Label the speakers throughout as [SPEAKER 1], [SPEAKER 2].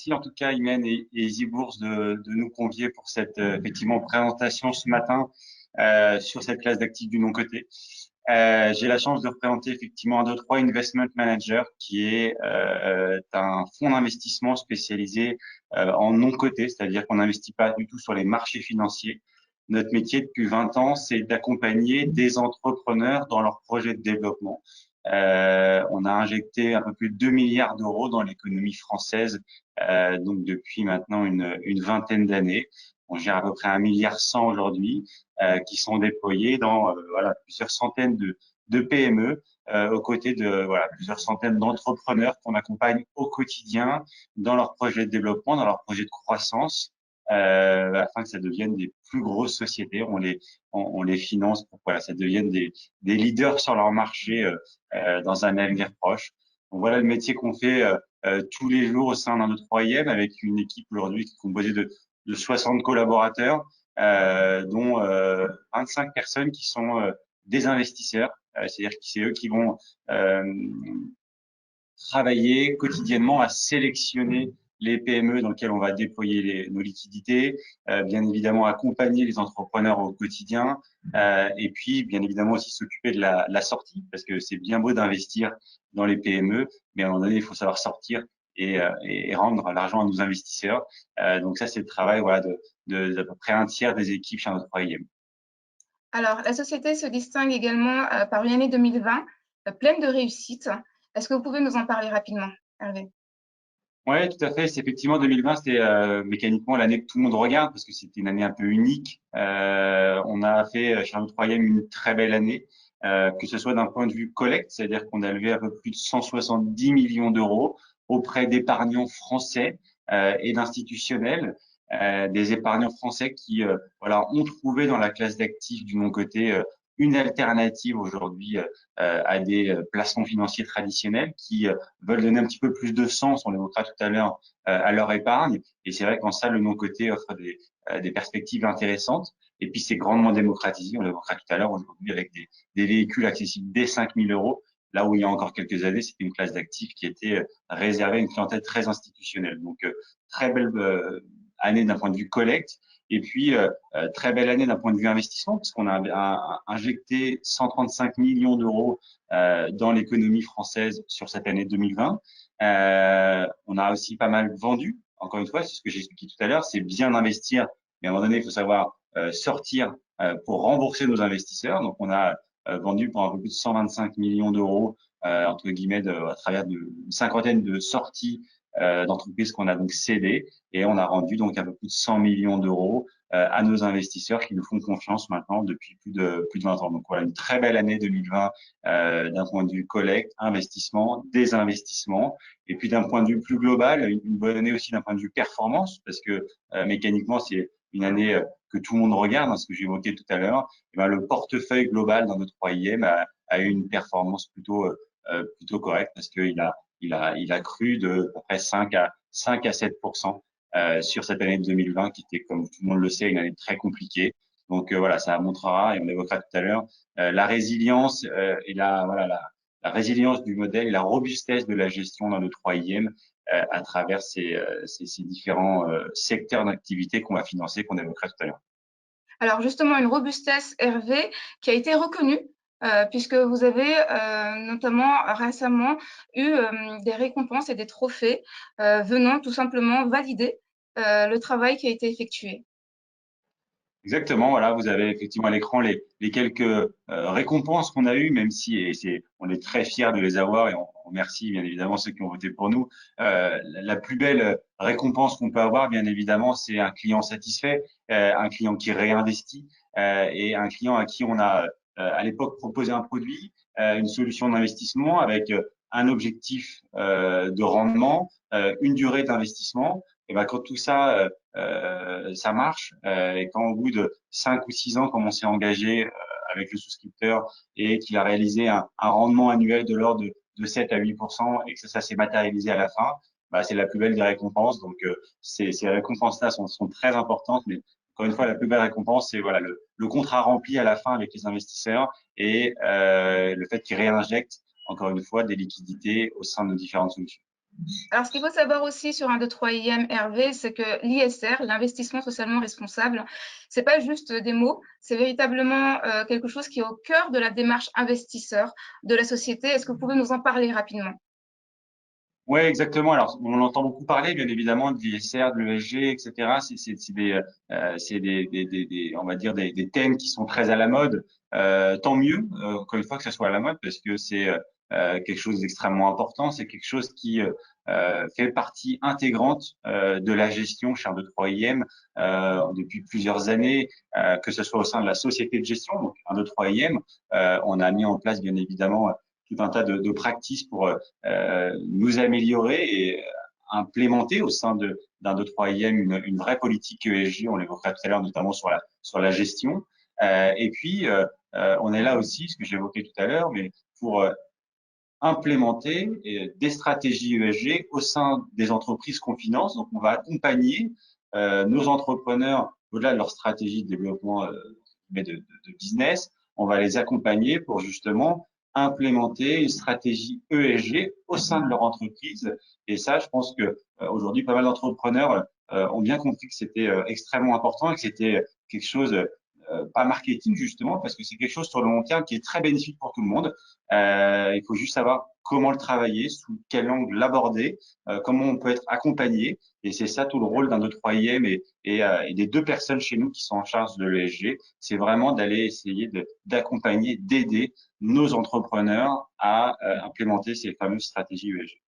[SPEAKER 1] merci en tout cas Imen et Easy Bourse de nous convier pour cette effectivement présentation ce matin sur cette classe d'actifs du non-coté. J'ai la chance de représenter effectivement 123 Investment Manager, qui est un fonds d'investissement spécialisé en non-coté, c'est-à-dire qu'on n'investit pas du tout sur les marchés financiers. Notre métier depuis 20 ans, c'est d'accompagner des entrepreneurs dans leurs projets de développement. On a injecté un peu plus de 2 milliards d'euros dans l'économie française, donc depuis maintenant une vingtaine d'années. On gère à peu près 1,1 milliard aujourd'hui, qui sont déployés dans voilà, plusieurs centaines de PME, aux côtés de voilà, plusieurs centaines d'entrepreneurs qu'on accompagne au quotidien dans leurs projets de développement, dans leurs projets de croissance, afin que ça devienne des plus grosses sociétés. On les finance pour que voilà, ça devienne des leaders sur leur marché dans un avenir proche. Donc voilà le métier qu'on fait tous les jours au sein d'un de 3IM, avec une équipe aujourd'hui qui est composée de 60 collaborateurs, dont 25 personnes qui sont des investisseurs. C'est-à-dire que c'est eux qui vont travailler quotidiennement à sélectionner les PME dans lesquelles on va déployer nos liquidités, bien évidemment accompagner les entrepreneurs au quotidien, et puis bien évidemment aussi s'occuper de la sortie, parce que c'est bien beau d'investir dans les PME, mais à un moment donné, il faut savoir sortir et rendre l'argent à nos investisseurs. Donc ça, c'est le travail voilà, d'à peu près un tiers des équipes chez notre 3IM.
[SPEAKER 2] Alors, la société se distingue également par une année 2020 pleine de réussite. Est-ce que vous pouvez nous en parler rapidement, Hervé?
[SPEAKER 1] Ouais, tout à fait. C'est effectivement 2020, c'était mécaniquement l'année que tout le monde regarde parce que c'était une année un peu unique. On a fait chez notre 3IM une très belle année, que ce soit d'un point de vue collecte, c'est-à-dire qu'on a levé un peu plus de 170 millions d'euros auprès d'épargnants français et d'institutionnels, des épargnants français qui voilà ont trouvé dans la classe d'actifs du non-coté une alternative aujourd'hui à des placements financiers traditionnels qui veulent donner un petit peu plus de sens, on l'évoquera tout à l'heure, à leur épargne. Et c'est vrai qu'en ça, le non-coté offre des perspectives intéressantes. Et puis, c'est grandement démocratisé, on l'évoquera tout à l'heure aujourd'hui, avec des véhicules accessibles dès 5 000 euros. Là où il y a encore quelques années, c'était une classe d'actifs qui était réservée à une clientèle très institutionnelle. Donc, très belle année d'un point de vue collecte. Et puis, très belle année d'un point de vue investissement, parce qu'on a injecté 135 millions d'euros dans l'économie française sur cette année 2020. On a aussi pas mal vendu. Encore une fois, c'est ce que j'ai expliqué tout à l'heure, c'est bien d'investir, mais à un moment donné, il faut savoir sortir pour rembourser nos investisseurs. Donc, on a vendu pour un peu plus de 125 millions d'euros, entre guillemets, à travers une cinquantaine de sorties d'entreprises qu'on a donc cédées, et on a rendu donc un peu plus de 100 millions d'euros à nos investisseurs qui nous font confiance maintenant depuis plus de 20 ans. Donc voilà, une très belle année 2020 d'un point de vue collecte, investissement, désinvestissement, et puis d'un point de vue plus global, une bonne année aussi d'un point de vue performance, parce que mécaniquement c'est une année que tout le monde regarde, hein, ce que j'évoquais tout à l'heure. Et ben, le portefeuille global dans notre 3IM a eu une performance plutôt correcte, parce qu'il a cru de à peu près 5 à 7% sur cette année 2020 qui était, comme tout le monde le sait, une année très compliquée. Donc voilà, ça montrera, et on l'évoquera tout à l'heure, la résilience et la résilience du modèle et la robustesse de la gestion dans le 3IM à travers ces différents secteurs d'activité qu'on va financer, qu'on évoquera tout à l'heure.
[SPEAKER 2] Alors justement, une robustesse, Hervé, qui a été reconnue, puisque vous avez notamment récemment eu des récompenses et des trophées venant tout simplement valider le travail qui a été effectué.
[SPEAKER 1] Exactement, voilà, vous avez effectivement à l'écran les quelques récompenses qu'on a eues, même si on est très fiers de les avoir et on remercie bien évidemment ceux qui ont voté pour nous. La plus belle récompense qu'on peut avoir, bien évidemment, c'est un client satisfait, un client qui réinvestit et un client à qui on a à l'époque proposé un produit, une solution d'investissement avec un objectif de rendement, une durée d'investissement. Et ben quand tout ça ça marche. Et quand au bout de 5 ou 6 ans, comme on s'est engagé avec le souscripteur et qu'il a réalisé un rendement annuel de l'ordre de 7 à 8% et que ça s'est matérialisé à la fin, bah, c'est la plus belle des récompenses. Donc, ces récompenses-là sont très importantes, mais encore une fois, la plus belle récompense, c'est voilà le contrat rempli à la fin avec les investisseurs et le fait qu'ils réinjectent encore une fois des liquidités au sein de nos différentes solutions.
[SPEAKER 2] Alors, ce qu'il faut savoir aussi sur un 2, 3 IM Hervé, c'est que l'ISR, l'investissement socialement responsable, c'est pas juste des mots, c'est véritablement quelque chose qui est au cœur de la démarche investisseur de la société. Est-ce que vous pouvez nous en parler rapidement?
[SPEAKER 1] Ouais, exactement. Alors, on entend beaucoup parler, bien évidemment, de l'ISR, de l'ESG, etc. On va dire, des thèmes qui sont très à la mode. Tant mieux, encore une fois, que ça soit à la mode, parce que c'est quelque chose d'extrêmement important. C'est quelque chose qui fait partie intégrante de la gestion chez 1, 2, 3 IM depuis plusieurs années, que ce soit au sein de la société de gestion, donc 1, 2, 3 IM. On a mis en place, bien évidemment, tout un tas de practices pour nous améliorer et implémenter au sein d'1, 2, 3 IM une vraie politique ESG. On l'évoquera tout à l'heure, notamment sur la gestion. Et puis, on est là aussi, ce que j'évoquais tout à l'heure, mais pour implémenter des stratégies ESG au sein des entreprises qu'on finance. Donc, on va accompagner nos entrepreneurs au-delà de leur stratégie de développement de business. On va les accompagner pour justement implémenter une stratégie ESG au sein de leur entreprise. Et ça, je pense que aujourd'hui, pas mal d'entrepreneurs ont bien compris que c'était extrêmement important et que c'était quelque chose pas marketing justement, parce que c'est quelque chose sur le long terme qui est très bénéfique pour tout le monde. Il faut juste savoir comment le travailler, sous quel angle l'aborder, comment on peut être accompagné. Et c'est ça tout le rôle d'1, 2, 3 IM et des deux personnes chez nous qui sont en charge de l'ESG. C'est vraiment d'aller essayer d'accompagner, d'aider nos entrepreneurs à implémenter ces fameuses stratégies ESG.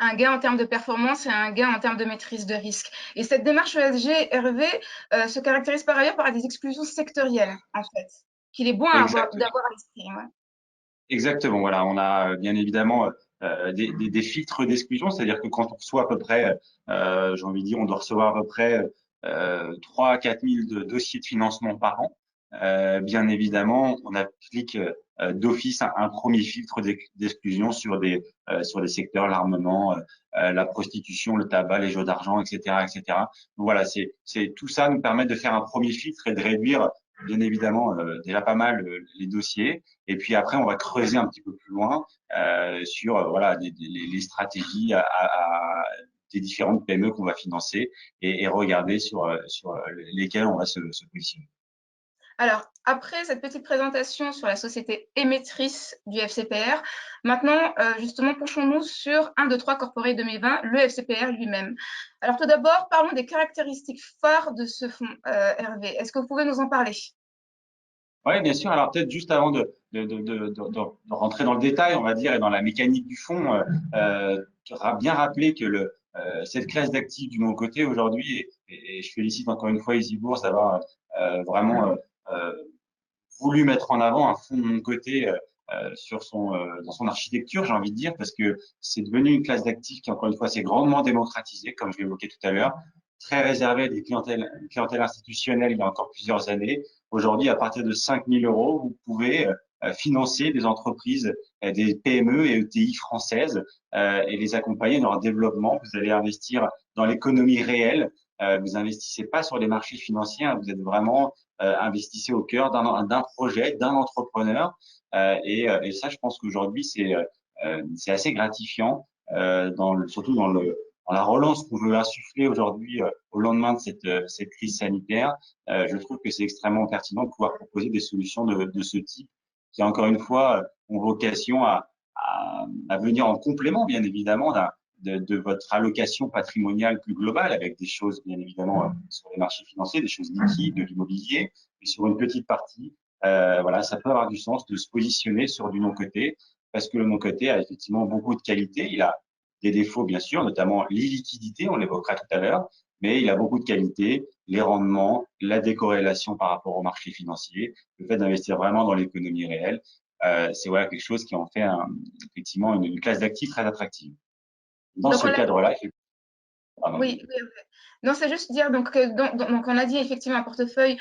[SPEAKER 2] Un gain en termes de performance et un gain en termes de maîtrise de risque. Et cette démarche ESG, Hervé, se caractérise par ailleurs par des exclusions sectorielles, en fait, qu'il est bon
[SPEAKER 1] Exactement.
[SPEAKER 2] d'avoir à l'esprit. Ouais.
[SPEAKER 1] Exactement. Voilà, on a bien évidemment des filtres d'exclusion, c'est-à-dire que quand on reçoit à peu près, j'ai envie de dire, on doit recevoir à peu près 3 à 4 000 dossiers de financement par an. Bien évidemment, on applique d'office un premier filtre d'exclusion sur des secteurs, l'armement, la prostitution, le tabac, les jeux d'argent, etc., etc. Donc voilà, c'est tout ça nous permet de faire un premier filtre et de réduire bien évidemment déjà pas mal les dossiers. Et puis après, on va creuser un petit peu plus loin sur voilà les stratégies des différentes PME qu'on va financer et regarder sur lesquelles on va se positionner.
[SPEAKER 2] Alors, après cette petite présentation sur la société émettrice du FCPR, maintenant, justement, penchons-nous sur 1, 2, 3 Corporate 2020, le FCPR lui-même. Alors, tout d'abord, parlons des caractéristiques phares de ce fonds, Hervé. Est-ce que vous pouvez nous en parler?
[SPEAKER 1] Oui, bien sûr. Alors peut-être juste avant de rentrer dans le détail, on va dire, et dans la mécanique du fonds, bien rappeler que cette classe d'actifs du mon côté aujourd'hui, et je félicite encore une fois Easy Bourse d'avoir vraiment euh, voulu mettre en avant un fonds de mon côté dans son architecture, j'ai envie de dire, parce que c'est devenu une classe d'actifs qui, encore une fois, s'est grandement démocratisée, comme je l'évoquais tout à l'heure, très réservée à des clientèles institutionnelles il y a encore plusieurs années. Aujourd'hui, à partir de 5 000 euros, vous pouvez financer des entreprises, des PME et ETI françaises et les accompagner dans leur développement. Vous allez investir dans l'économie réelle. Vous investissez pas sur les marchés financiers. Hein, vous êtes vraiment investissez au cœur d'un projet, d'un entrepreneur. Et ça, je pense qu'aujourd'hui, c'est assez gratifiant, surtout dans la relance qu'on veut insuffler aujourd'hui au lendemain de cette crise sanitaire. Je trouve que c'est extrêmement pertinent de pouvoir proposer des solutions de ce type qui, encore une fois, ont vocation à venir en complément, bien évidemment, de votre allocation patrimoniale plus globale, avec des choses, bien évidemment, sur les marchés financiers, des choses liquides, de l'immobilier, mais sur une petite partie, voilà, ça peut avoir du sens de se positionner sur du non-coté, parce que le non-coté a effectivement beaucoup de qualités. Il a des défauts, bien sûr, notamment l'illiquidité, on l'évoquera tout à l'heure, mais il a beaucoup de qualités, les rendements, la décorrélation par rapport au marché financier, le fait d'investir vraiment dans l'économie réelle. C'est voilà quelque chose qui en fait effectivement une classe d'actifs très attractive. Dans
[SPEAKER 2] Donc,
[SPEAKER 1] ce
[SPEAKER 2] on l'a
[SPEAKER 1] cadre-là, pardon,
[SPEAKER 2] Oui, oui, oui. Non, c'est juste dire donc, donc on a dit effectivement un portefeuille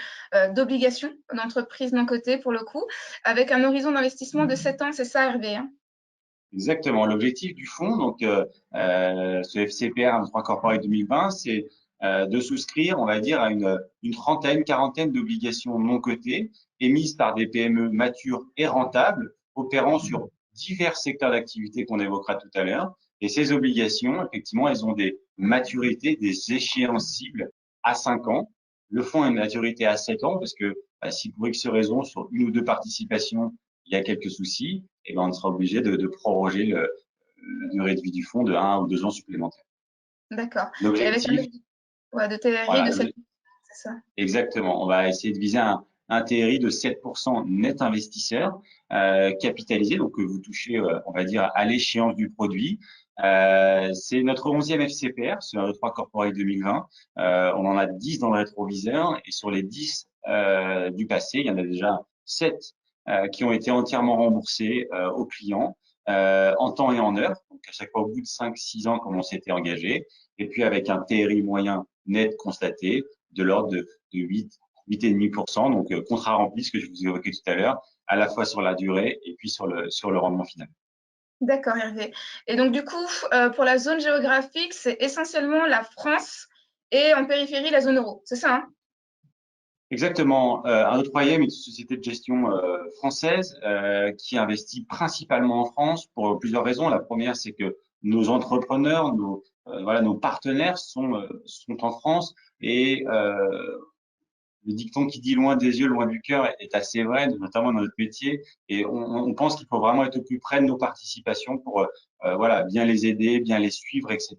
[SPEAKER 2] d'obligations d'entreprises non cotées pour le coup, avec un horizon d'investissement de 7 ans, c'est ça Hervé, hein?
[SPEAKER 1] exactement. L'objectif du fonds, donc ce FCPR 3 Corporate 2020, c'est de souscrire, on va dire, à une trentaine, quarantaine d'obligations non cotées émises par des PME matures et rentables, opérant sur divers secteurs d'activité qu'on évoquera tout à l'heure. Et ces obligations, effectivement, elles ont des maturités, des échéances cibles à 5 ans. Le fonds a une maturité à 7 ans parce que si pour X raison, sur une ou deux participations, il y a quelques soucis, et ben, on sera obligé de proroger la durée de vie du fonds de 1 ou 2 ans supplémentaires.
[SPEAKER 2] D'accord. Et avec un
[SPEAKER 1] L'objectif,
[SPEAKER 2] ouais, de TRI de
[SPEAKER 1] voilà,
[SPEAKER 2] 7, c'est ça?
[SPEAKER 1] exactement. On va essayer de viser un TRI de 7% net investisseur capitalisé, donc que vous touchez, on va dire, à l'échéance du produit. C'est notre 11e FCPR sur le 3 Corporate 2020. On en a 10 dans le rétroviseur et sur les 10 du passé, il y en a déjà 7 qui ont été entièrement remboursés aux clients en temps et en heure, donc à chaque fois au bout de 5-6 ans comme on s'était engagé, et puis avec un TRI moyen net constaté de l'ordre de 8, 8,5%. Donc, contrat rempli, ce que je vous évoquais tout à l'heure, à la fois sur la durée et puis sur le rendement final.
[SPEAKER 2] D'accord, Hervé. Et donc, du coup, pour la zone géographique, c'est essentiellement la France et en périphérie, la zone euro. C'est ça, hein?
[SPEAKER 1] Exactement. Un autre troisième est une société de gestion française qui investit principalement en France pour plusieurs raisons. La première, c'est que nos entrepreneurs, voilà, nos partenaires sont en France et le dicton qui dit loin des yeux, loin du cœur est assez vrai, notamment dans notre métier. Et on pense qu'il faut vraiment être au plus près de nos participations pour voilà, bien les aider, bien les suivre, etc.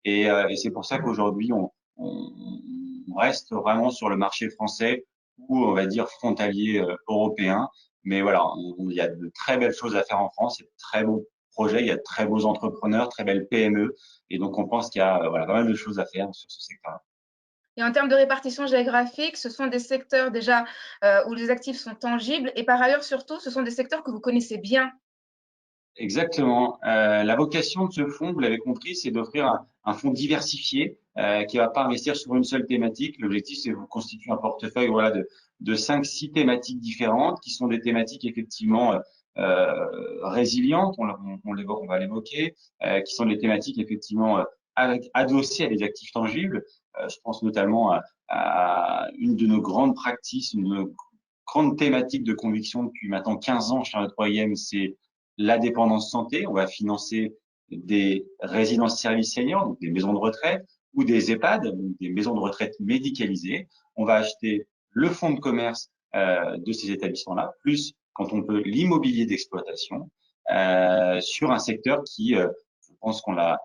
[SPEAKER 1] Et c'est pour ça qu'aujourd'hui, on reste vraiment sur le marché français ou on va dire frontalier européen. Mais voilà, il y a de très belles choses à faire en France, il y a de très beaux projets, il y a de très beaux entrepreneurs, très belles PME. Et donc, on pense qu'il y a voilà, pas mal de choses à faire sur ce secteur.
[SPEAKER 2] Et en termes de répartition géographique, ce sont des secteurs déjà où les actifs sont tangibles. Et par ailleurs, surtout, ce sont des secteurs que vous connaissez bien.
[SPEAKER 1] Exactement. La vocation de ce fonds, vous l'avez compris, c'est d'offrir un fonds diversifié qui ne va pas investir sur une seule thématique. L'objectif, c'est de vous constituer un portefeuille voilà, de 5-6 thématiques différentes qui sont des thématiques effectivement résilientes, on va l'évoquer, qui sont des thématiques effectivement adossées à des actifs tangibles. Je pense notamment à une de nos grandes practices, une de nos grandes thématiques de conviction depuis maintenant 15 ans chez un troisième, c'est la dépendance santé. On va financer des résidences-services seniors, donc des maisons de retraite, ou des EHPAD, donc des maisons de retraite médicalisées. On va acheter le fonds de commerce de ces établissements-là, plus quand on peut l'immobilier d'exploitation sur un secteur qui, je pense qu'on l'a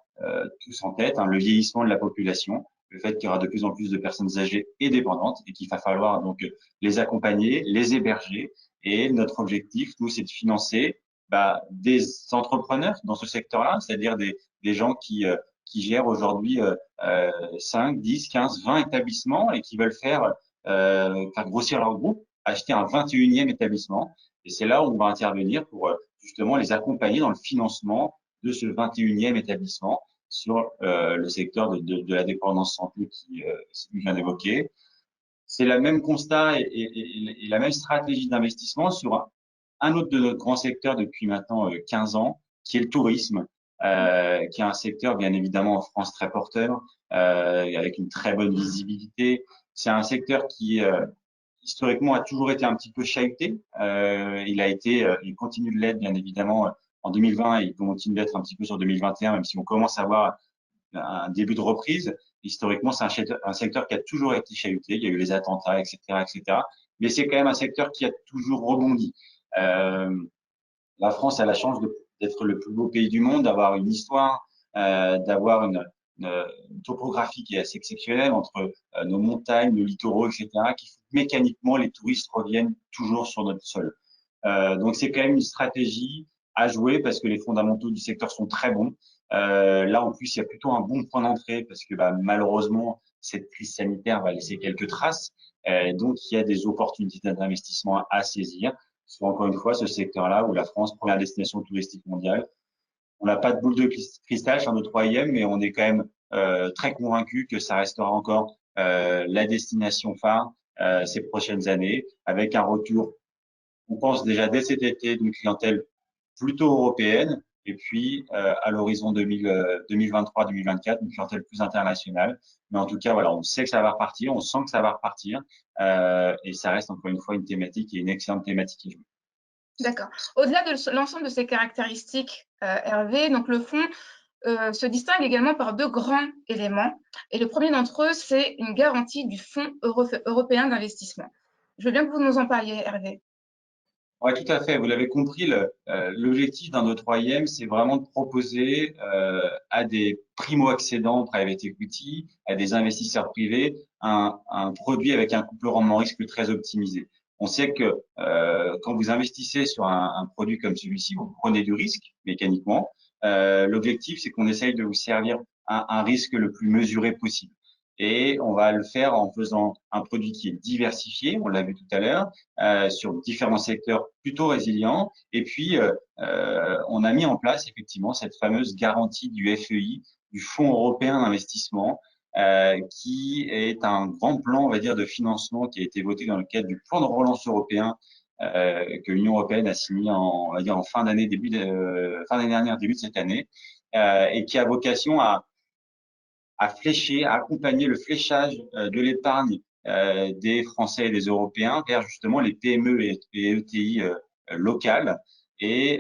[SPEAKER 1] tous en tête, hein, le vieillissement de la population, le fait qu'il y aura de plus en plus de personnes âgées et dépendantes et qu'il va falloir donc les accompagner, les héberger. Et notre objectif, nous, c'est de financer des entrepreneurs dans ce secteur-là, c'est-à-dire des gens qui gèrent aujourd'hui 5, 10, 15, 20 établissements et qui veulent faire grossir leur groupe, acheter un 21e établissement. Et c'est là où on va intervenir pour justement les accompagner dans le financement de ce 21e établissement sur le secteur de la dépendance santé qui vient d'évoquer. C'est le même constat et la même stratégie d'investissement sur un autre de notre grand secteur depuis maintenant 15 ans, qui est le tourisme, qui est un secteur bien évidemment en France très porteur, avec une très bonne visibilité. C'est un secteur qui historiquement a toujours été un petit peu chahuté. Il continue de l'être bien évidemment en 2020 et il continue d'être un petit peu sur 2021, même si on commence à voir un début de reprise. Historiquement, c'est un secteur qui a toujours été chahuté. Il y a eu les attentats, etc., etc. Mais c'est quand même un secteur qui a toujours rebondi. Euh, la France a la chance d'être le plus beau pays du monde, d'avoir une histoire, d'avoir une topographie qui est assez exceptionnelle entre nos montagnes, nos littoraux, etc., qui font que mécaniquement les touristes reviennent toujours sur notre sol. Donc c'est quand même une stratégie à jouer parce que les fondamentaux du secteur sont très bons. Là en plus il y a plutôt un bon point d'entrée parce que malheureusement cette crise sanitaire va laisser quelques traces. Donc il y a des opportunités d'investissement à saisir sur encore une fois ce secteur-là où la France, première destination touristique mondiale. On n'a pas de boule de cristal sur notre troisième, mais on est quand même très convaincu que ça restera encore la destination phare ces prochaines années, avec un retour, on pense déjà dès cet été, d'une clientèle plutôt européenne, et puis à l'horizon 2023-2024, une clientèle plus internationale. Mais en tout cas, voilà, on sait que ça va repartir, on sent que ça va repartir, et ça reste encore une fois une thématique et une excellente thématique à jouer.
[SPEAKER 2] D'accord. Au-delà de l'ensemble de ces caractéristiques, Hervé, donc le fonds se distingue également par deux grands éléments. Et le premier d'entre eux, c'est une garantie du Fonds européen d'investissement. Je veux bien que vous nous en parliez, Hervé.
[SPEAKER 1] Oui, tout à fait. Vous l'avez compris, l'objectif d'un 2/3e, c'est vraiment de proposer à des primo-accédants private equity, à des investisseurs privés, un produit avec un couple rendement-risque très optimisé. On sait que quand vous investissez sur un produit comme celui-ci, vous prenez du risque mécaniquement. L'objectif, c'est qu'on essaye de vous servir un risque le plus mesuré possible. Et on va le faire en faisant un produit qui est diversifié, on l'a vu tout à l'heure, sur différents secteurs plutôt résilients. Et puis, on a mis en place effectivement cette fameuse garantie du FEI, du Fonds européen d'investissement, qui est un grand plan, on va dire, de financement qui a été voté dans le cadre du plan de relance européen que l'Union européenne a signé on va dire, en fin d'année, fin d'année dernière, début de cette année, et qui a vocation à flécher, à accompagner le fléchage de l'épargne des Français et des Européens vers justement les PME et ETI locales. Et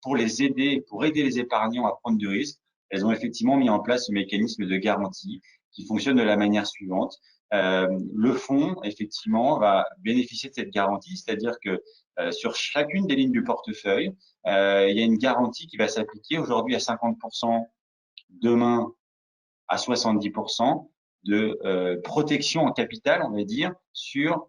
[SPEAKER 1] pour les aider, pour aider les épargnants à prendre du risque, elles ont effectivement mis en place ce mécanisme de garantie qui fonctionne de la manière suivante. Le fonds, effectivement, va bénéficier de cette garantie, c'est-à-dire que sur chacune des lignes du portefeuille, il y a une garantie qui va s'appliquer aujourd'hui à 50%, demain à 70% de protection en capital, on va dire, sur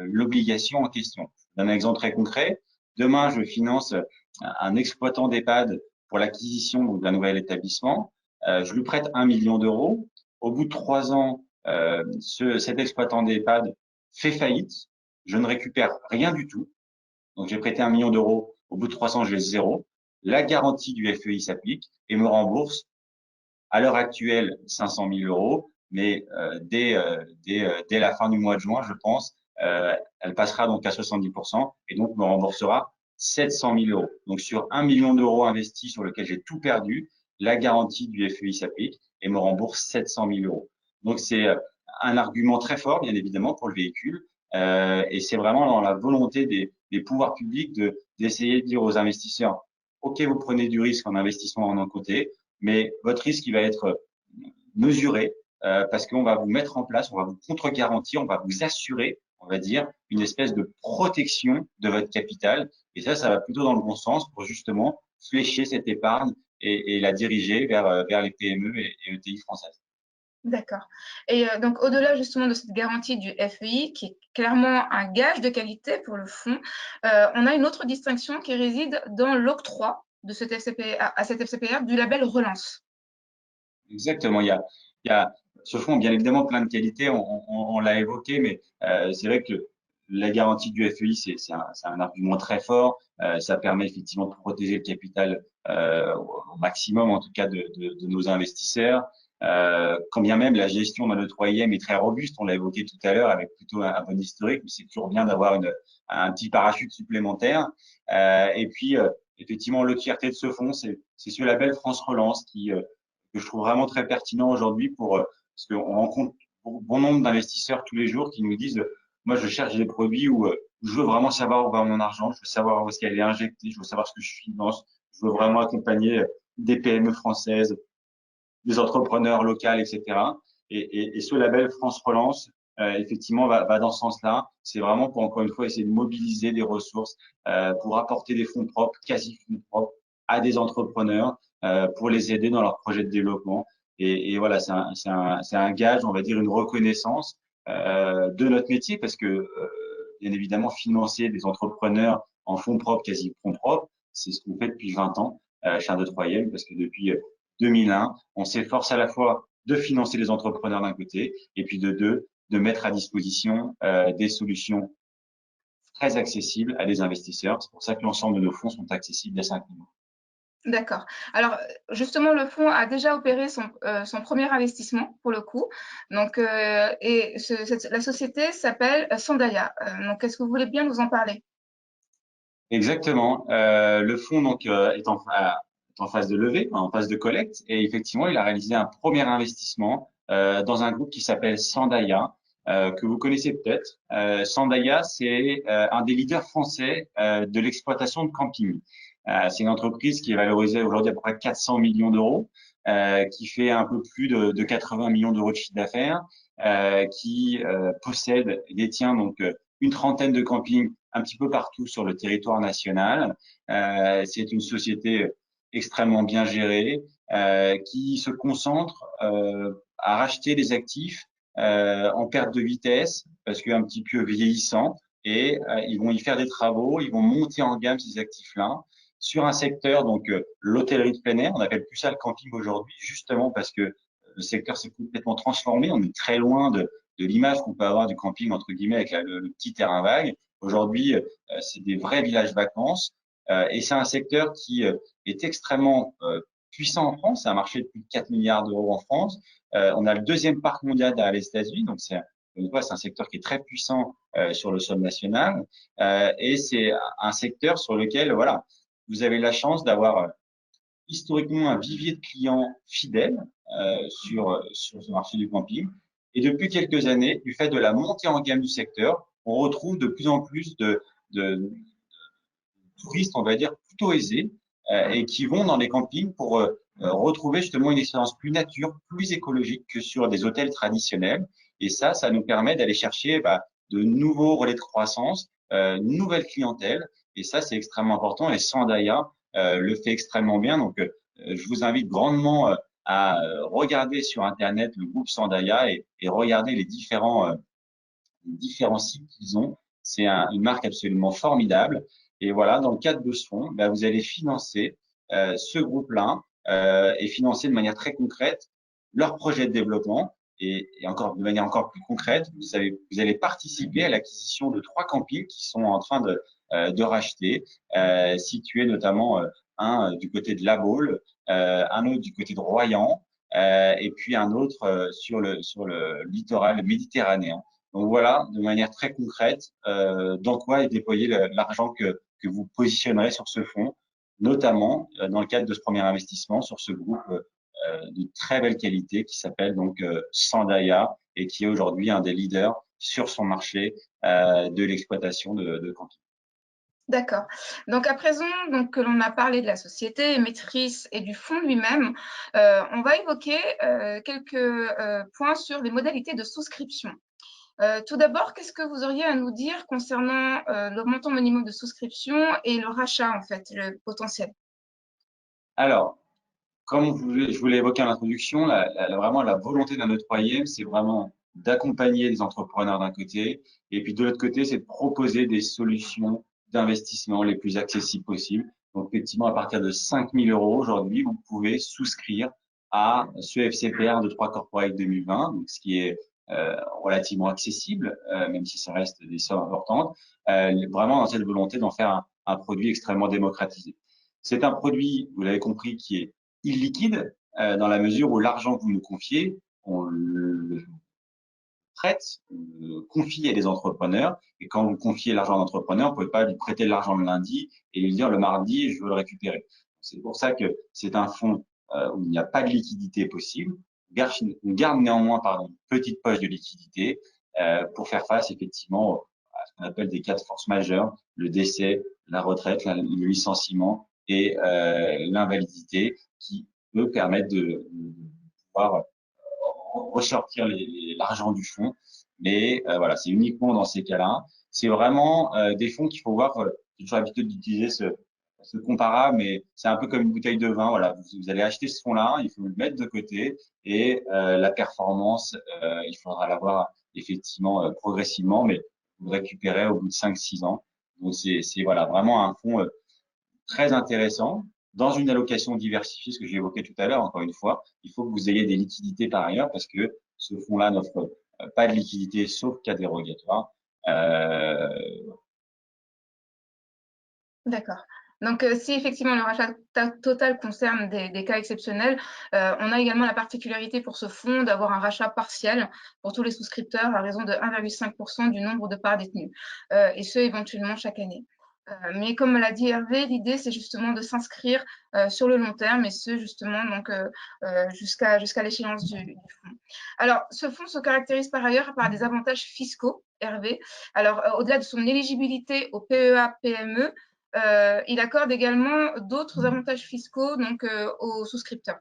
[SPEAKER 1] l'obligation en question. Un exemple très concret. Demain, je finance un exploitant d'EHPAD pour l'acquisition d'un nouvel établissement. Je lui prête 1 million d'euros. Au bout de 3 ans, cet exploitant d'EHPAD fait faillite. Je ne récupère rien du tout. Donc, j'ai prêté 1 million d'euros. Au bout de 3 ans, j'ai zéro. La garantie du FEI s'applique et me rembourse à l'heure actuelle 500 000 euros, mais dès la fin du mois de juin, je pense, elle passera donc à 70% et donc me remboursera 700 000 euros. Donc sur 1 million d'euros investis sur lequel j'ai tout perdu, la garantie du FEI s'applique et me rembourse 700 000 euros. Donc c'est un argument très fort, bien évidemment, pour le véhicule. Et c'est vraiment dans la volonté des pouvoirs publics d'essayer de dire aux investisseurs, OK, vous prenez du risque en investissement en un côté, mais votre risque, il va être mesuré parce qu'on va vous mettre en place, on va vous contre-garantir, on va vous assurer, on va dire, une espèce de protection de votre capital. Et ça va plutôt dans le bon sens pour justement flécher cette épargne et la diriger vers les PME et ETI françaises.
[SPEAKER 2] D'accord. Et donc, au-delà justement de cette garantie du FEI, qui est clairement un gage de qualité pour le fonds, on a une autre distinction qui réside dans l'octroi de cet à cet FCPR du label Relance.
[SPEAKER 1] Exactement. Il y a ce fonds, bien évidemment, plein de qualités. On l'a évoqué, mais c'est vrai que la garantie du FEI, c'est un argument très fort. Ça permet effectivement de protéger le capital au maximum, en tout cas, de nos investisseurs. Quand bien même la gestion dans le 3e est très robuste, on l'a évoqué tout à l'heure avec plutôt un bon historique, mais c'est toujours bien d'avoir un petit parachute supplémentaire. Et puis, effectivement, l'autre fierté de ce fonds, c'est ce label France Relance que je trouve vraiment très pertinent aujourd'hui parce qu'on rencontre bon nombre d'investisseurs tous les jours qui nous disent, moi, je cherche des produits où je veux vraiment savoir où va mon argent, je veux savoir où est-ce qu'elle est injectée, je veux savoir ce que je finance, je veux vraiment accompagner des PME françaises, des entrepreneurs locaux, etc. Et ce label France Relance, effectivement, va dans ce sens-là. C'est vraiment pour, encore une fois, essayer de mobiliser des ressources pour apporter des fonds propres, quasi fonds propres, à des entrepreneurs pour les aider dans leurs projets de développement. Et voilà, c'est un gage, on va dire, une reconnaissance de notre métier parce que, bien évidemment, financer des entrepreneurs en fonds propres, quasi fonds propres, c'est ce qu'on fait depuis 20 ans chez un 2/3e parce que depuis 2001, on s'efforce à la fois de financer les entrepreneurs d'un côté et puis de deux, de mettre à disposition des solutions très accessibles à des investisseurs. C'est pour ça que l'ensemble de nos fonds sont accessibles dès 5 millions.
[SPEAKER 2] D'accord. Alors, justement, le fonds a déjà opéré son premier investissement, pour le coup. Donc, et la société s'appelle Sandaya. Donc, est-ce que vous voulez bien nous en parler?
[SPEAKER 1] Exactement. Le fonds donc est en phase de levée, en phase de collecte, et effectivement, il a réalisé un premier investissement dans un groupe qui s'appelle Sandaya, que vous connaissez peut-être. Sandaya, c'est un des leaders français de l'exploitation de camping. C'est une entreprise qui est valorisée aujourd'hui à peu près 400 millions d'euros, qui fait un peu plus de 80 millions d'euros de chiffre d'affaires, qui possède, détient donc une trentaine de campings un petit peu partout sur le territoire national. C'est une société extrêmement bien gérée, qui se concentre à racheter des actifs en perte de vitesse parce qu'un petit peu vieillissant, et ils vont y faire des travaux, ils vont monter en gamme ces actifs-là sur un secteur, donc l'hôtellerie de plein air. On n'appelle plus ça le camping aujourd'hui, justement parce que le secteur s'est complètement transformé. On est très loin de l'image qu'on peut avoir du camping, entre guillemets, avec le petit terrain vague. Aujourd'hui, c'est des vrais villages vacances, et c'est un secteur qui est extrêmement puissant en France. C'est un marché de plus de 4 milliards d'euros en France. On a le deuxième parc mondial derrière les États-Unis, donc c'est un secteur qui est très puissant sur le sol national, et c'est un secteur sur lequel, voilà, vous avez la chance d'avoir historiquement un vivier de clients fidèles sur ce marché du camping. Et depuis quelques années, du fait de la montée en gamme du secteur, on retrouve de plus en plus de touristes, on va dire, plutôt aisés, et qui vont dans les campings pour retrouver justement une expérience plus nature, plus écologique que sur des hôtels traditionnels. Et ça nous permet d'aller chercher de nouveaux relais de croissance, une nouvelle clientèle. Et ça, c'est extrêmement important. Et Sandaya le fait extrêmement bien. Donc, je vous invite grandement à regarder sur Internet le groupe Sandaya et regarder les différents sites qu'ils ont. C'est une marque absolument formidable. Et voilà, dans le cadre de ce fonds, vous allez financer ce groupe-là et financer de manière très concrète leur projet de développement. Et encore de manière encore plus concrète, vous allez participer à l'acquisition de 3 campings qui sont en train de racheter, situés notamment un du côté de La Baule, un autre du côté de Royan, et puis un autre sur le littoral méditerranéen. Donc voilà, de manière très concrète, dans quoi est déployé l'argent que vous positionnerez sur ce fonds, notamment dans le cadre de ce premier investissement sur ce groupe de très belle qualité qui s'appelle donc Sandaya et qui est aujourd'hui un des leaders sur son marché de l'exploitation de camping.
[SPEAKER 2] D'accord. Donc à présent donc, que l'on a parlé de la société émettrice et du fonds lui-même, on va évoquer quelques points sur les modalités de souscription. Tout d'abord, qu'est-ce que vous auriez à nous dire concernant le montant minimum de souscription et le rachat, en fait, le potentiel?
[SPEAKER 1] Alors, comme je vous l'ai évoqué en introduction, vraiment la volonté d'un autre OIM, c'est vraiment d'accompagner les entrepreneurs d'un côté, et puis de l'autre côté, c'est de proposer des solutions d'investissement les plus accessibles possibles. Donc, effectivement, à partir de 5 000 euros aujourd'hui, vous pouvez souscrire à ce FCPR de 3 Corporate 2020, donc ce qui est relativement accessible, même si ça reste des sommes importantes, vraiment dans cette volonté d'en faire un produit extrêmement démocratisé. C'est un produit, vous l'avez compris, qui est illiquide, dans la mesure où l'argent que vous nous confiez, on le prête, on le confie à des entrepreneurs. Et quand vous confiez l'argent à un entrepreneur, vous ne pouvez pas lui prêter l'argent le lundi et lui dire le mardi, je veux le récupérer. C'est pour ça que c'est un fonds où il n'y a pas de liquidité possible. On garde néanmoins une petite poche de liquidité pour faire face effectivement à ce qu'on appelle des cas de force majeure, le décès, la retraite, le licenciement et l'invalidité, qui peut permettre de pouvoir ressortir l'argent du fonds. Mais voilà, c'est uniquement dans ces cas-là. C'est vraiment des fonds qu'il faut voir. J'ai toujours l'habitude d'utiliser ce comparable, mais c'est un peu comme une bouteille de vin. Voilà, vous allez acheter ce fonds-là, il faut le mettre de côté, et la performance, il faudra l'avoir effectivement progressivement, mais vous le récupérez au bout de 5-6 ans. Donc c'est voilà vraiment un fonds très intéressant. Dans une allocation diversifiée, ce que j'ai évoqué tout à l'heure, encore une fois, il faut que vous ayez des liquidités par ailleurs parce que ce fonds-là n'offre pas de liquidité sauf cas dérogatoire. Euh,
[SPEAKER 2] D'accord. Donc, si effectivement le rachat total concerne des cas exceptionnels, on a également la particularité pour ce fonds d'avoir un rachat partiel pour tous les souscripteurs à raison de 1,5% du nombre de parts détenues, et ce, éventuellement chaque année. Mais comme l'a dit Hervé, l'idée, c'est justement de s'inscrire sur le long terme et ce, justement, donc, jusqu'à l'échéance du fonds. Alors, ce fonds se caractérise par ailleurs par des avantages fiscaux, Hervé. Alors, au-delà de son éligibilité au PEA-PME, il accorde également d'autres avantages fiscaux donc, aux souscripteurs.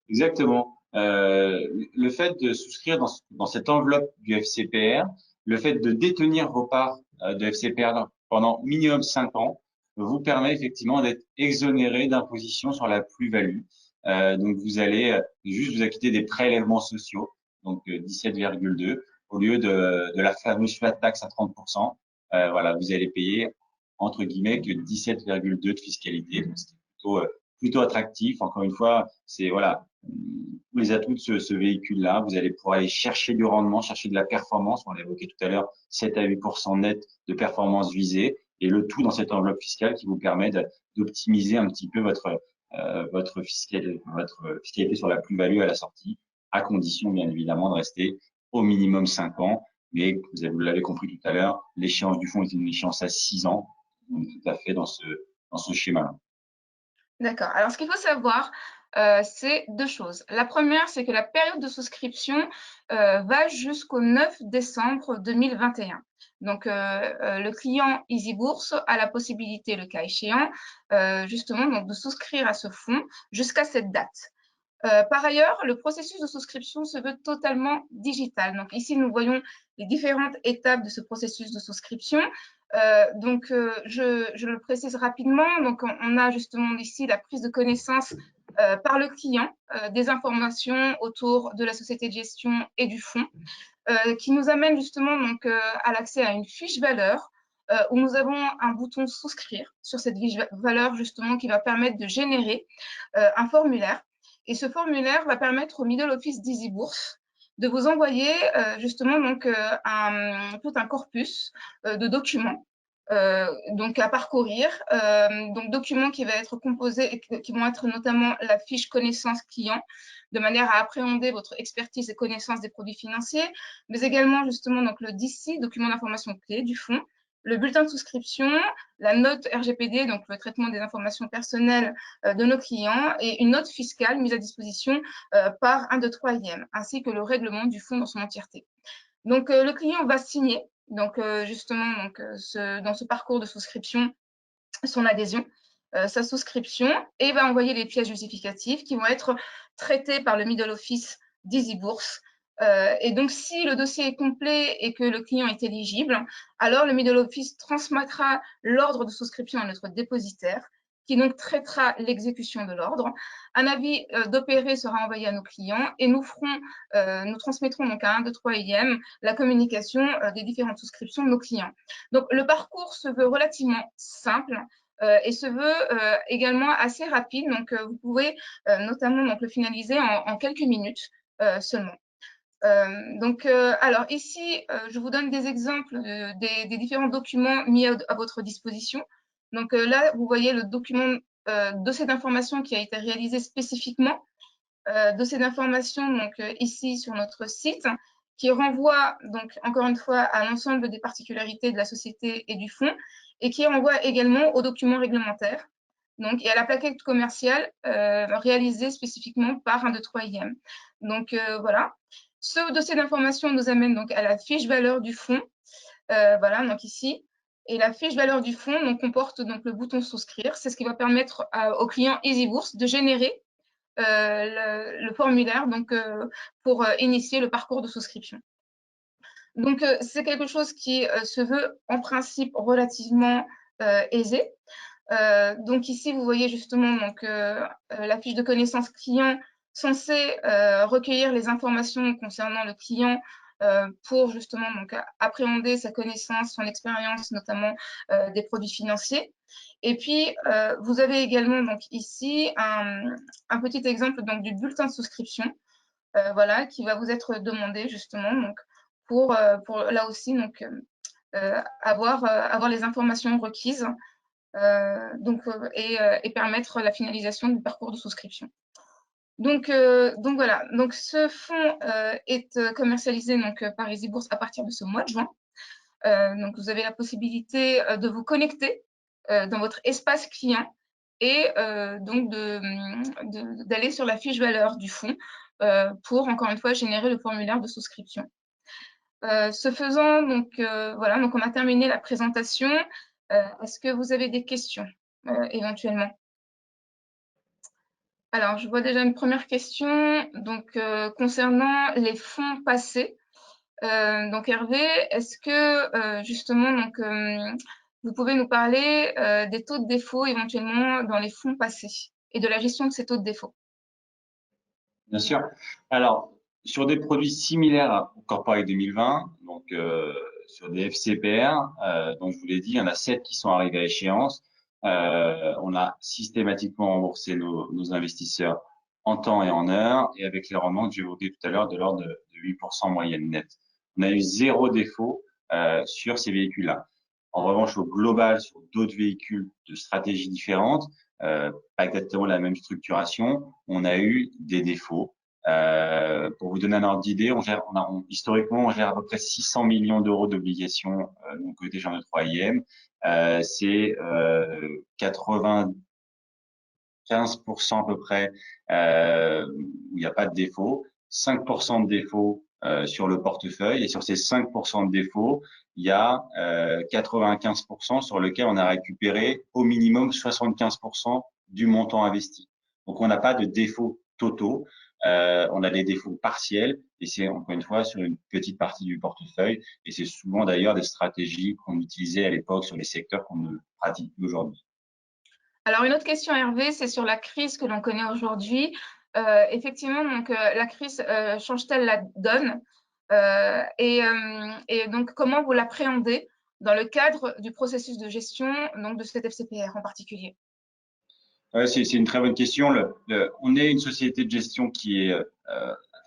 [SPEAKER 1] Exactement. Le fait de souscrire dans cette enveloppe du FCPR, le fait de détenir vos parts de FCPR pendant minimum 5 ans, vous permet effectivement d'être exonéré d'imposition sur la plus-value. Donc vous allez juste vous acquitter des prélèvements sociaux, donc 17,2, au lieu de la fameuse flat tax à 30%. Voilà, vous allez payer entre guillemets que 17,2 de fiscalité, donc c'est plutôt attractif. Encore une fois, c'est voilà les atouts de ce véhicule-là. Vous allez pouvoir aller chercher du rendement, chercher de la performance. On l'a évoqué tout à l'heure, 7 à 8% net de performance visée, et le tout dans cette enveloppe fiscale qui vous permet d'optimiser un petit peu votre fiscalité sur la plus-value à la sortie, à condition bien évidemment de rester au minimum 5 ans. Mais vous l'avez compris tout à l'heure, l'échéance du fonds est une échéance à 6 ans. On est tout à fait dans ce schéma-là.
[SPEAKER 2] D'accord. Alors, ce qu'il faut savoir, c'est deux choses. La première, c'est que la période de souscription va jusqu'au 9 décembre 2021. Donc, le client Easy Bourse a la possibilité, le cas échéant, justement, donc, de souscrire à ce fonds jusqu'à cette date. Par ailleurs, le processus de souscription se veut totalement digital. Donc ici, nous voyons les différentes étapes de ce processus de souscription. Je le précise rapidement. Donc, on a justement ici la prise de connaissance par le client des informations autour de la société de gestion et du fonds, qui nous amène justement donc, à l'accès à une fiche valeur où nous avons un bouton souscrire sur cette fiche valeur justement qui va permettre de générer un formulaire. Et ce formulaire va permettre au middle office d'Easy Bourse de vous envoyer justement donc tout un corpus de documents donc à parcourir, donc documents qui va être composés et qui vont être notamment la fiche connaissance client, de manière à appréhender votre expertise et connaissance des produits financiers, mais également justement donc le DICI, document d'information clé du fonds, le bulletin de souscription, la note RGPD, donc le traitement des informations personnelles de nos clients, et une note fiscale mise à disposition par un de 3e, ainsi que le règlement du fonds dans son entièreté. Donc, le client va signer, donc justement, donc, dans ce parcours de souscription, son adhésion, sa souscription, et va envoyer les pièces justificatives qui vont être traitées par le middle office d'Easy Bourse. Et donc, si le dossier est complet et que le client est éligible, alors le middle office transmettra l'ordre de souscription à notre dépositaire, qui donc traitera l'exécution de l'ordre. Un avis d'opérer sera envoyé à nos clients et nous transmettrons donc à 1, 2, 3 IM la communication des différentes souscriptions de nos clients. Donc, le parcours se veut relativement simple et se veut également assez rapide. Donc, vous pouvez notamment donc, le finaliser en quelques minutes seulement. Alors ici, je vous donne des exemples des différents documents mis à votre disposition. Donc là, vous voyez le document dossier d'information qui a été réalisé spécifiquement, dossier d'information donc ici sur notre site, qui renvoie donc encore une fois à l'ensemble des particularités de la société et du fonds, et qui renvoie également aux documents réglementaires. Donc, et à la plaquette commerciale réalisée spécifiquement par un de 3IM. Donc voilà. Ce dossier d'information nous amène donc à la fiche valeur du fonds. Voilà, donc ici. Et la fiche valeur du fonds donc, comporte donc le bouton souscrire. C'est ce qui va permettre au client Easy Bourse de générer le formulaire donc, pour initier le parcours de souscription. Donc, c'est quelque chose qui se veut en principe relativement aisé. Donc ici, vous voyez justement donc, la fiche de connaissance client censée recueillir les informations concernant le client pour justement donc, appréhender sa connaissance, son expérience, notamment des produits financiers. Et puis, vous avez également donc, ici un petit exemple donc, du bulletin de souscription voilà, qui va vous être demandé justement donc, pour là aussi donc, avoir les informations requises et permettre la finalisation du parcours de souscription. Donc voilà, donc ce fonds est commercialisé donc, par Easy Bourse à partir de ce mois de juin. Donc vous avez la possibilité de vous connecter dans votre espace client et donc d'aller sur la fiche valeur du fonds pour encore une fois générer le formulaire de souscription. Ce faisant, donc voilà, donc on a terminé la présentation. Est-ce que vous avez des questions éventuellement? Alors, je vois déjà une première question donc concernant les fonds passés. Donc Hervé, est-ce que justement donc vous pouvez nous parler des taux de défaut éventuellement dans les fonds passés et de la gestion de ces taux de défaut?
[SPEAKER 1] Bien sûr. Alors, sur des produits similaires au Corporate 2020, donc sur des FCPR, donc je vous l'ai dit, il y en a 7 qui sont arrivés à échéance. On a systématiquement remboursé nos investisseurs en temps et en heure, et avec les rendements que j'ai évoqués tout à l'heure de l'ordre de 8% moyenne nette. On a eu 0 défaut sur ces véhicules-là. En revanche, au global, sur d'autres véhicules de stratégies différentes, pas exactement la même structuration, on a eu des défauts. Pour vous donner un ordre d'idée, historiquement, on gère à peu près 600 millions d'euros d'obligations de mon côté, j'en ai 3IM. C'est 95% à peu près où il n'y a pas de défaut, 5% de défaut sur le portefeuille, et sur ces 5% de défaut, il y a 95% sur lequel on a récupéré au minimum 75% du montant investi. Donc on n'a pas de défauts totaux, on a des défauts partiels, et c'est encore une fois sur une petite partie du portefeuille, et c'est souvent d'ailleurs des stratégies qu'on utilisait à l'époque sur les secteurs qu'on ne pratique plus aujourd'hui.
[SPEAKER 2] Alors une autre question Hervé, c'est sur la crise que l'on connaît aujourd'hui. Effectivement, donc la crise change-t-elle la donne? Et donc comment vous l'appréhendez dans le cadre du processus de gestion donc de cet FCPR en particulier?
[SPEAKER 1] Ouais, c'est une très bonne question. On est une société de gestion qui est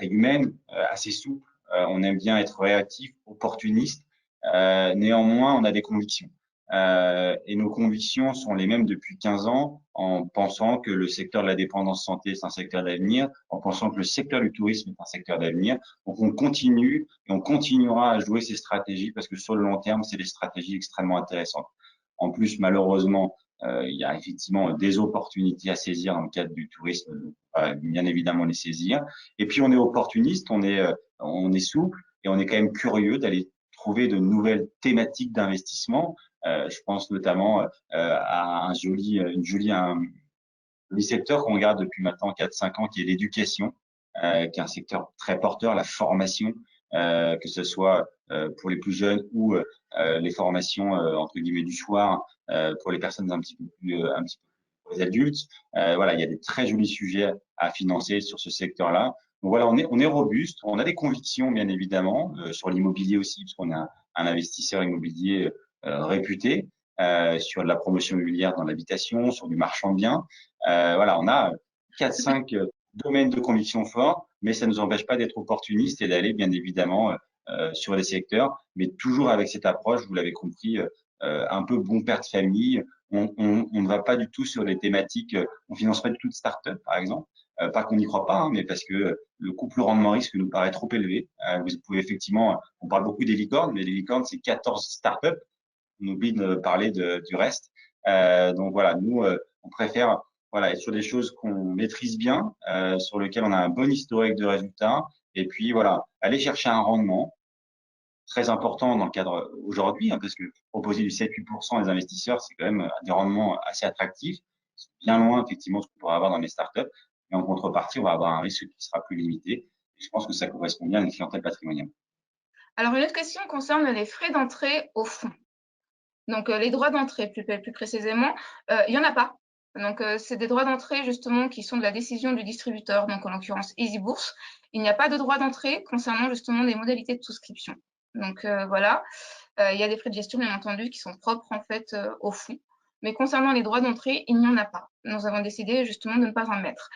[SPEAKER 1] humaine, assez souple. On aime bien être réactif, opportuniste. Néanmoins, on a des convictions. Et nos convictions sont les mêmes depuis 15 ans, en pensant que le secteur de la dépendance santé, c'est un secteur d'avenir, en pensant que le secteur du tourisme est un secteur d'avenir. Donc, on continue et on continuera à jouer ces stratégies parce que sur le long terme, c'est des stratégies extrêmement intéressantes. En plus, malheureusement, il y a effectivement des opportunités à saisir dans le cadre du tourisme, bien évidemment les saisir. Et puis on est opportuniste, on est souple et on est quand même curieux d'aller trouver de nouvelles thématiques d'investissement. Je pense notamment à un joli secteur qu'on regarde depuis maintenant 4-5 ans, qui est l'éducation, qui est un secteur très porteur, la formation, que ce soit pour les plus jeunes ou les formations entre guillemets du soir pour les personnes un petit peu pour les adultes. Voilà, il y a des très jolis sujets à financer sur ce secteur-là. Donc voilà, on est robuste, on a des convictions bien évidemment sur l'immobilier aussi, parce qu'on est un investisseur immobilier réputé sur de la promotion immobilière dans l'habitation, sur du marchand de biens. Voilà, on a 4-5 domaines de conviction forts, mais ça ne nous empêche pas d'être opportuniste et d'aller bien évidemment sur les secteurs, mais toujours avec cette approche, vous l'avez compris, un peu bon père de famille. On ne va pas du tout sur les thématiques, on finance pas du tout de start-up, par exemple. Pas qu'on n'y croit pas, hein, mais parce que le couple rendement-risque nous paraît trop élevé. Vous pouvez effectivement, on parle beaucoup des licornes, mais les licornes, c'est 14 start-up. On oublie de parler du reste. Donc voilà, nous, on préfère voilà, être sur des choses qu'on maîtrise bien, sur lesquelles on a un bon historique de résultats, et puis voilà, aller chercher un rendement très important dans le cadre aujourd'hui, hein, parce que proposer du 7-8% des investisseurs, c'est quand même des rendements assez attractifs, bien loin effectivement de ce qu'on pourrait avoir dans les startups. Et en contrepartie, on va avoir un risque qui sera plus limité. Et je pense que ça correspond bien à une clientèle patrimoniale.
[SPEAKER 2] Alors une autre question concerne les frais d'entrée au fonds. Donc les droits d'entrée plus précisément, il y en a pas. Donc c'est des droits d'entrée justement qui sont de la décision du distributeur, donc en l'occurrence Easy Bourse. Il n'y a pas de droit d'entrée concernant justement les modalités de souscription. Donc voilà, il y a des frais de gestion bien entendu qui sont propres en fait au fonds. Mais concernant les droits d'entrée, il n'y en a pas. Nous avons décidé justement de ne pas en mettre.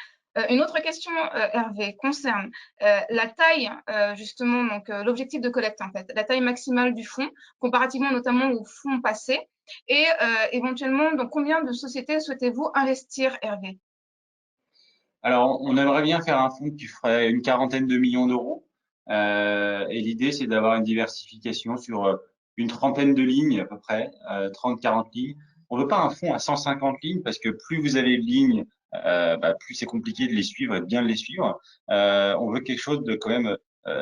[SPEAKER 2] Une autre question, Hervé, concerne la taille, justement, donc l'objectif de collecte, en fait, la taille maximale du fonds, comparativement notamment au fonds passé, et éventuellement, donc combien de sociétés souhaitez-vous investir, Hervé?
[SPEAKER 1] Alors, on aimerait bien faire un fonds qui ferait une quarantaine de millions d'euros. Et l'idée, c'est d'avoir une diversification sur une trentaine de lignes à peu près, 30-40 lignes. On veut pas un fonds à 150 lignes parce que plus vous avez de lignes, plus c'est compliqué de les suivre et de bien les suivre. On veut quelque chose de quand même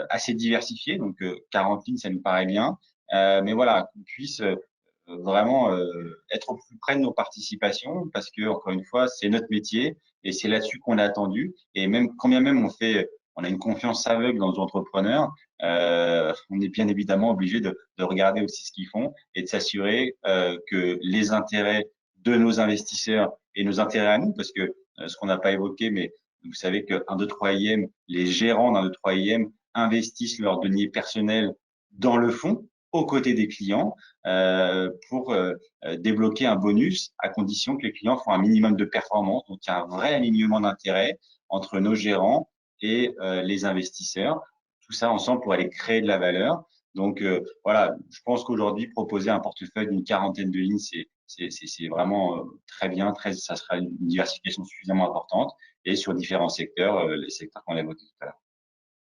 [SPEAKER 1] assez diversifié. Donc 40 lignes, ça nous paraît bien. Mais voilà, qu'on puisse vraiment être au plus près de nos participations parce que encore une fois, c'est notre métier et c'est là-dessus qu'on est attendu. Et même quand bien même on a une confiance aveugle dans nos entrepreneurs, on est bien évidemment obligé de regarder aussi ce qu'ils font et de s'assurer que les intérêts de nos investisseurs et nos intérêts à nous, parce que ce qu'on n'a pas évoqué, mais vous savez que 1, 2, 3 IM, les gérants d'un 2, 3 IM investissent leurs deniers personnels dans le fonds aux côtés des clients pour débloquer un bonus à condition que les clients font un minimum de performance. Donc, il y a un vrai alignement d'intérêt entre nos gérants et les investisseurs. Tout ça ensemble pour aller créer de la valeur. Donc, voilà, je pense qu'aujourd'hui, proposer un portefeuille d'une quarantaine de lignes, c'est vraiment très bien. Ça sera une diversification suffisamment importante et sur différents secteurs, les secteurs qu'on a évoqués tout à l'heure.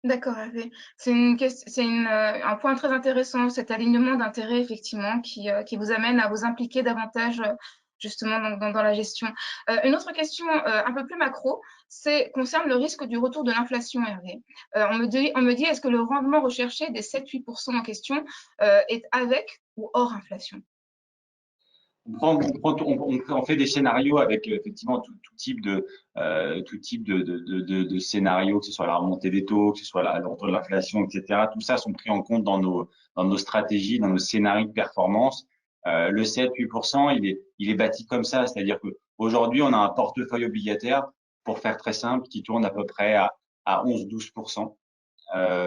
[SPEAKER 2] D'accord, Hervé. Un point très intéressant, cet alignement d'intérêts, effectivement, qui vous amène à vous impliquer davantage, justement, dans la gestion. Une autre question un peu plus macro, concerne le risque du retour de l'inflation, Hervé. On me dit, est-ce que le rendement recherché des 7-8% en question est avec ou hors inflation?
[SPEAKER 1] On fait des scénarios avec effectivement tout type de scénarios, que ce soit la remontée des taux, que ce soit le retour de l'inflation, etc. Tout ça sont pris en compte dans nos stratégies, dans nos scénarios de performance. Le 7-8%, il est bâti comme ça, c'est-à-dire que aujourd'hui, on a un portefeuille obligataire, pour faire très simple, qui tourne à peu près à 11-12%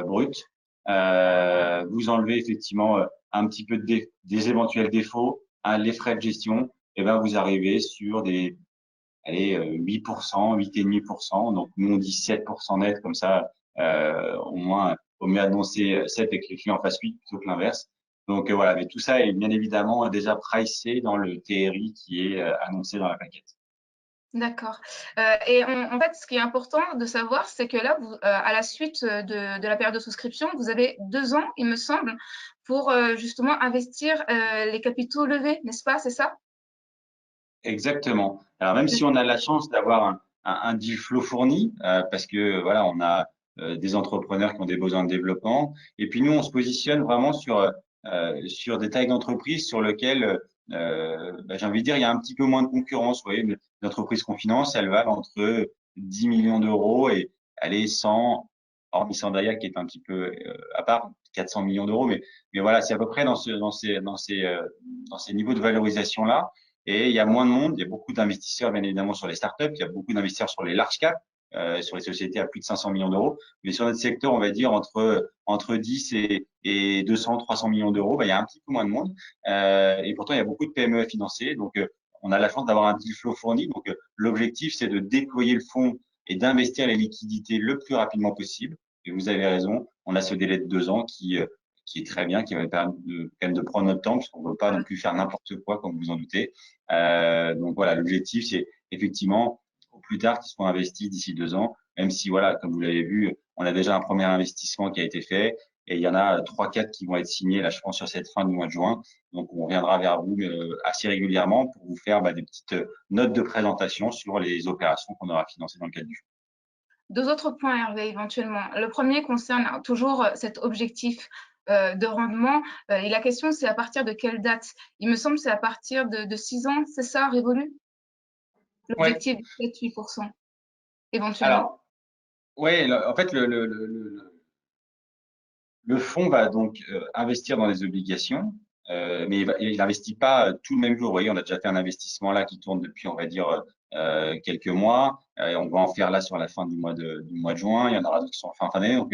[SPEAKER 1] brut. Vous enlevez effectivement un petit peu des éventuels défauts, les frais de gestion, et ben vous arrivez sur des allez 8%, 8,5%. Donc nous on dit 7% net comme ça, au moins au mieux annoncer 7 et que les clients fassent 8 plutôt que l'inverse. Donc voilà, mais tout ça est bien évidemment déjà pricé dans le TRI qui est annoncé dans la plaquette.
[SPEAKER 2] D'accord. En fait, ce qui est important de savoir, c'est que là, à la suite de la période de souscription, vous avez 2 ans, il me semble, pour justement investir les capitaux levés, n'est-ce pas? C'est ça?
[SPEAKER 1] Exactement. Alors même si on a la chance d'avoir un deal flow fourni, parce que voilà, on a des entrepreneurs qui ont des besoins de développement, et puis nous on se positionne vraiment sur des tailles d'entreprise sur lesquelles, j'ai envie de dire, il y a un petit peu moins de concurrence. Vous voyez, l'entreprise qu'on finance, elle va entre 10 millions d'euros et aller 100, hormis Sandaya qui est un petit peu à part, 400 millions d'euros, mais voilà, c'est à peu près dans ces niveaux de valorisation là. Et il y a moins de monde, il y a beaucoup d'investisseurs, bien évidemment, sur les startups, il y a beaucoup d'investisseurs sur les large caps, sur les sociétés à plus de 500 millions d'euros. Mais sur notre secteur, on va dire entre 10 et 200, 300 millions d'euros, il y a un petit peu moins de monde. Et pourtant, il y a beaucoup de PME à financer. Donc, on a la chance d'avoir un deal flow fourni. Donc, l'objectif, c'est de déployer le fonds et d'investir les liquidités le plus rapidement possible. Et vous avez raison, on a ce délai de 2 ans qui est très bien, qui va permettre quand même de prendre notre temps, puisqu'on ne veut pas non plus faire n'importe quoi, comme vous en doutez. Donc voilà, l'objectif, c'est effectivement, au plus tard, qu'ils soient investis d'ici 2 ans, même si, voilà, comme vous l'avez vu, on a déjà un premier investissement qui a été fait, et il y en a 3-4 qui vont être signés, là, je pense, sur cette fin du mois de juin. Donc, on reviendra vers vous assez régulièrement pour vous faire des petites notes de présentation sur les opérations qu'on aura financées dans le cadre du fonds.
[SPEAKER 2] 2 autres points, Hervé, éventuellement. Le premier concerne toujours cet objectif de rendement. Et la question, c'est à partir de quelle date? Il me semble que c'est à partir de 6 ans, c'est ça, révolu?
[SPEAKER 1] Ouais.
[SPEAKER 2] L'objectif de 7-8%, éventuellement.
[SPEAKER 1] Alors, ouais, en fait, le fonds va donc investir dans les obligations, mais il n'investit pas tout le même jour. Vous voyez, on a déjà fait un investissement là qui tourne depuis, on va dire, quelques mois. Et on va en faire là sur la fin du mois de juin. Il y en aura d'autres qui sont en fin d'année. Donc,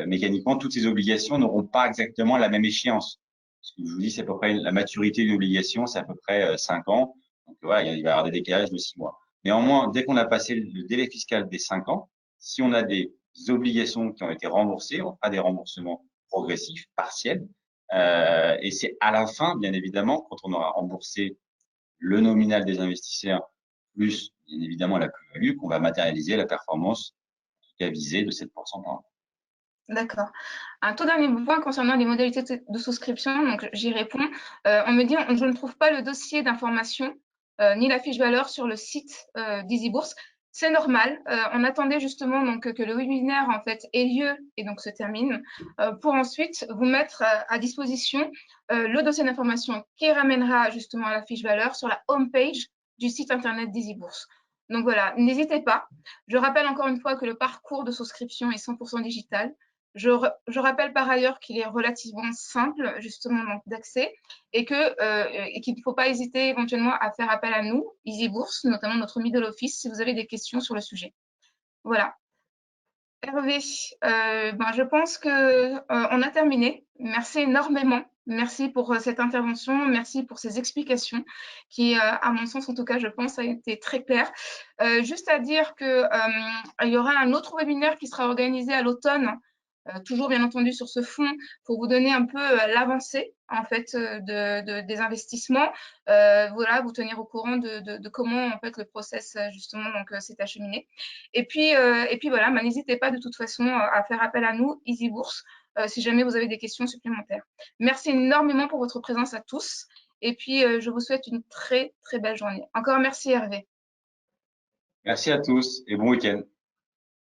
[SPEAKER 1] mécaniquement, toutes ces obligations n'auront pas exactement la même échéance. Ce que je vous dis, c'est à peu près la maturité d'une obligation, c'est à peu près 5 ans. Donc, voilà, il va y avoir des décalages de 6 mois. Néanmoins, dès qu'on a passé le délai fiscal des 5 ans, si on a des obligations qui ont été remboursées, on fera des remboursements progressifs, partiels. Et c'est à la fin, bien évidemment, quand on aura remboursé le nominal des investisseurs, plus bien évidemment la plus-value, qu'on va matérialiser la performance qui a visé de 7% par an.
[SPEAKER 2] D'accord. Un tout dernier point concernant les modalités de souscription, donc j'y réponds. On me dit, je ne trouve pas le dossier d'information ni la fiche valeur sur le site d'EasyBourse. C'est normal. On attendait justement donc que le webinaire en fait ait lieu et donc se termine pour ensuite vous mettre à disposition le dossier d'information qui ramènera justement à la fiche valeur sur la home page du site internet d'EasyBourse. Donc voilà, n'hésitez pas. Je rappelle encore une fois que le parcours de souscription est 100% digital. Je rappelle par ailleurs qu'il est relativement simple justement d'accès et qu'il ne faut pas hésiter éventuellement à faire appel à nous, EasyBourse, notamment notre middle office, si vous avez des questions sur le sujet. Voilà. Hervé, je pense que on a terminé. Merci énormément. Merci pour cette intervention. Merci pour ces explications qui, à mon sens, en tout cas, je pense, a été très claire. Juste à dire que il y aura un autre webinaire qui sera organisé à l'automne, toujours bien entendu sur ce fonds, pour vous donner un peu l'avancée en fait des investissements. Voilà, vous tenir au courant de comment en fait le process justement donc s'est acheminé. Et puis voilà, n'hésitez pas de toute façon à faire appel à nous, Easy Bourse, si jamais vous avez des questions supplémentaires. Merci énormément pour votre présence à tous. Et puis, je vous souhaite une très, très belle journée. Encore merci Hervé.
[SPEAKER 1] Merci à tous et bon week-end.